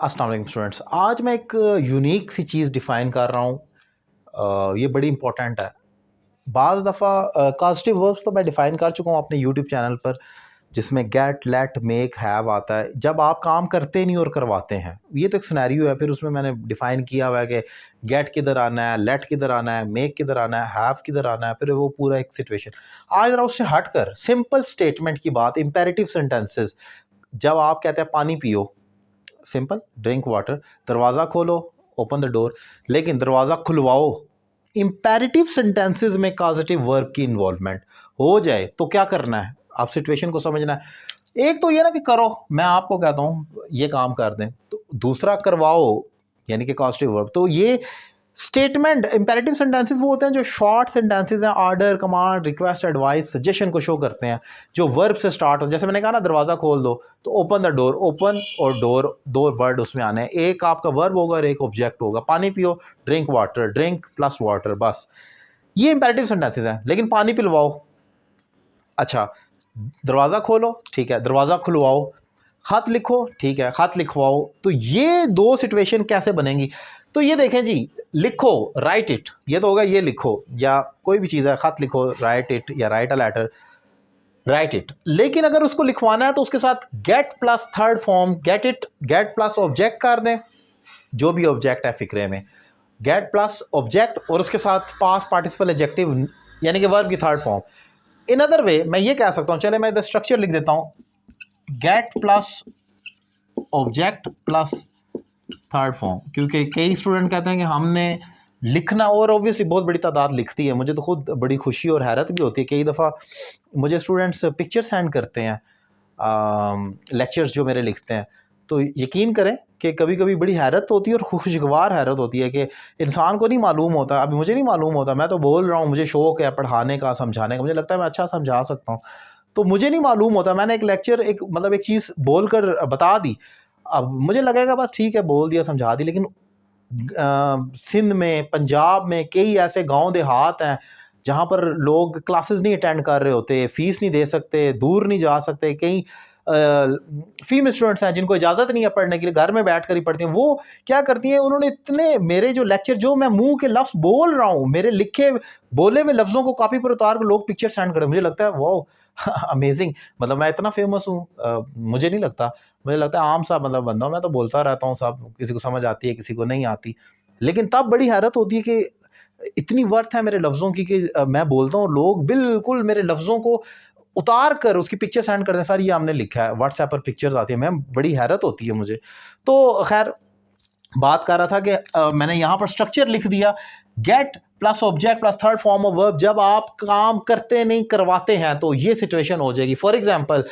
अस्सलाम वालेकुम स्टूडेंट्स। आज मैं एक यूनिक सी चीज़ डिफ़ाइन कर रहा हूँ। ये बड़ी इंपॉर्टेंट है। बाज़ दफ़ा कास्टिव वर्ब्स तो मैं डिफ़ाइन कर चुका हूँ अपने यूट्यूब चैनल पर, जिसमें गेट, लेट, मेक, हैव आता है जब आप काम करते नहीं और करवाते हैं। ये तो एक सिनेरियो है। फिर उसमें मैंने डिफ़ाइन किया हुआ है कि गेट किधर आना है, लेट किधर आना है, मेक किधर आना है, हैव किधर आना है, फिर वो पूरा एक सिचुएशन। आज ज़रा उससे हट कर सिंपल स्टेटमेंट की बात, इंपेरेटिव सेंटेंसेस। जब आप कहते हैं पानी पियो, सिंपल ड्रिंक वाटर। दरवाज़ा खोलो, ओपन द डोर। लेकिन दरवाज़ा खुलवाओ, इंपेरेटिव सेंटेंसेस में कॉजेटिव वर्ब की इन्वॉल्वमेंट हो जाए तो क्या करना है, आप सिचुएशन को समझना है। एक तो ये ना कि करो, मैं आपको कहता हूँ ये काम कर दें, तो दूसरा करवाओ यानी कि कॉजेटिव वर्ब। तो ये स्टेटमेंट इंपेरेटिव सेंटेंसेस वो होते हैं जो शॉर्ट सेंटेंसेस हैं, order, command, request, advice, suggestion को शो करते हैं, जो वर्ब से स्टार्ट हो। जैसे मैंने कहा ना दरवाज़ा खोल दो, तो ओपन द डोर, ओपन और डोर दो वर्ड उसमें आने हैं। एक आपका वर्ब होगा और एक ऑब्जेक्ट होगा। पानी पियो, drink water, drink plus water, बस ये इंपेरेटिव सेंटेंसेस हैं। लेकिन पानी पिलवाओ, अच्छा, दरवाज़ा खोलो, ठीक है, दरवाज़ा खुलवाओ, खत लिखो, ठीक है, खत लिखवाओ। तो ये दो सिचुएशन कैसे बनेंगी? तो ये देखें जी, लिखो, राइट इट, ये तो होगा ये लिखो, या कोई भी चीज़ है, खत लिखो, राइट इट, या write a letter, write it. लेकिन अगर उसको लिखवाना है तो उसके साथ get plus third form, get it, get plus object कर दें, जो भी ऑब्जेक्ट है फिक्रे में, गेट प्लस ऑब्जेक्ट और उसके साथ पास्ट पार्टिसिपल एडजेक्टिव यानी कि वर्ब की third form. In other way मैं ये कह सकता हूँ, चले मैं इधर स्ट्रक्चर लिख देता हूँ, gate plus object plus third form. क्योंकि कई स्टूडेंट कहते हैं कि हमने लिखना, और ऑब्वियसली बहुत बड़ी तादाद लिखती है, मुझे तो खुद बड़ी खुशी और हैरत भी होती है। कई दफ़ा मुझे स्टूडेंट्स पिक्चर सेंड करते हैं, लेक्चर्स जो मेरे लिखते हैं, तो यकीन करें कि कभी कभी बड़ी हैरत होती है और खुशगवार हैरत होती है कि इंसान को नहीं मालूम होता। अभी मुझे नहीं मालूम होता, मैं तो बोल रहा हूँ, मुझे शौक़ है पढ़ाने का, समझाने का, मुझे लगता है मैं अच्छा समझा सकता हूँ, तो मुझे नहीं मालूम होता। मैंने एक लेक्चर, एक मतलब एक चीज़ बोल कर बता दी, अब मुझे लगेगा बस ठीक है बोल दिया, समझा दी। लेकिन सिंध में, पंजाब में कई ऐसे गांव देहात हैं जहां पर लोग क्लासेस नहीं अटेंड कर रहे होते, फीस नहीं दे सकते, दूर नहीं जा सकते। कई फीमेल स्टूडेंट्स हैं जिनको इजाज़त नहीं है पढ़ने के लिए, घर में बैठ कर ही पढ़ती हैं। वो क्या करती हैं, उन्होंने इतने मेरे जो लेक्चर, जो मैं मुंह के लफ्ज़ बोल रहा हूँ, मेरे लिखे बोले हुए लफ्ज़ों को कॉपी पर उतार कर लोग पिक्चर सेंड करें। मुझे लगता है वो अमेजिंग, मतलब मैं इतना फेमस हूँ, मुझे नहीं लगता। मुझे लगता है आम सा मतलब बंदा हूँ, मैं तो बोलता रहता हूँ, सब किसी को समझ आती है, किसी को नहीं आती। लेकिन तब बड़ी हैरत होती है कि इतनी वर्थ है मेरे लफ्ज़ों की कि मैं बोलता हूँ, लोग बिल्कुल मेरे लफ्ज़ों को उतार कर उसकी पिक्चर सेंड करते हैं, सर ये हमने लिखा है, व्हाट्सएप पर पिक्चर्स आती है। मैम बड़ी हैरत होती है मुझे। तो खैर बात कर रहा था कि मैंने यहाँ पर स्ट्रक्चर लिख दिया, gate plus object plus third form of verb. जब आप काम करते नहीं करवाते हैं तो ये सिचुएशन हो जाएगी। फॉर एग्जांपल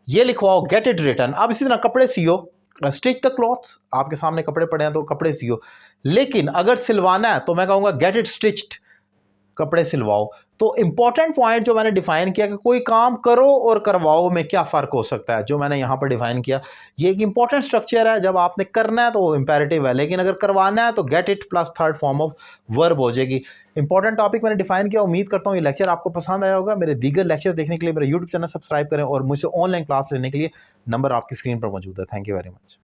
ये लिखवाओ, गेट इट रिटन। अब इसी तरह कपड़े सियो, स्टिच द क्लॉथ्स, आपके सामने कपड़े पड़े हैं तो कपड़े सियो। लेकिन अगर सिलवाना है तो मैं कहूँगा गेट इट स्टिच्ड, कपड़े सिलवाओ। तो इंपॉर्टेंट पॉइंट जो मैंने डिफाइन किया कि कोई काम करो और करवाओ में क्या फ़र्क हो सकता है, जो मैंने यहाँ पर डिफाइन किया, ये एक इंपॉर्टेंट स्ट्रक्चर है। जब आपने करना है तो वो इंपेरेटिव है, लेकिन अगर करवाना है तो get it plus third form of verb हो जाएगी। इंपॉर्टेंट टॉपिक मैंने डिफाइन किया। उम्मीद करता हूँ ये लेक्चर आपको पसंद आया होगा। मेरे दीगर लेक्चर देखने के लिए मेरा यूट्यूब चैनल सब्सक्राइब करें और मुझसे ऑनलाइन क्लास लेने के लिए नंबर आपकी स्क्रीन पर मौजूद है। Thank you very much.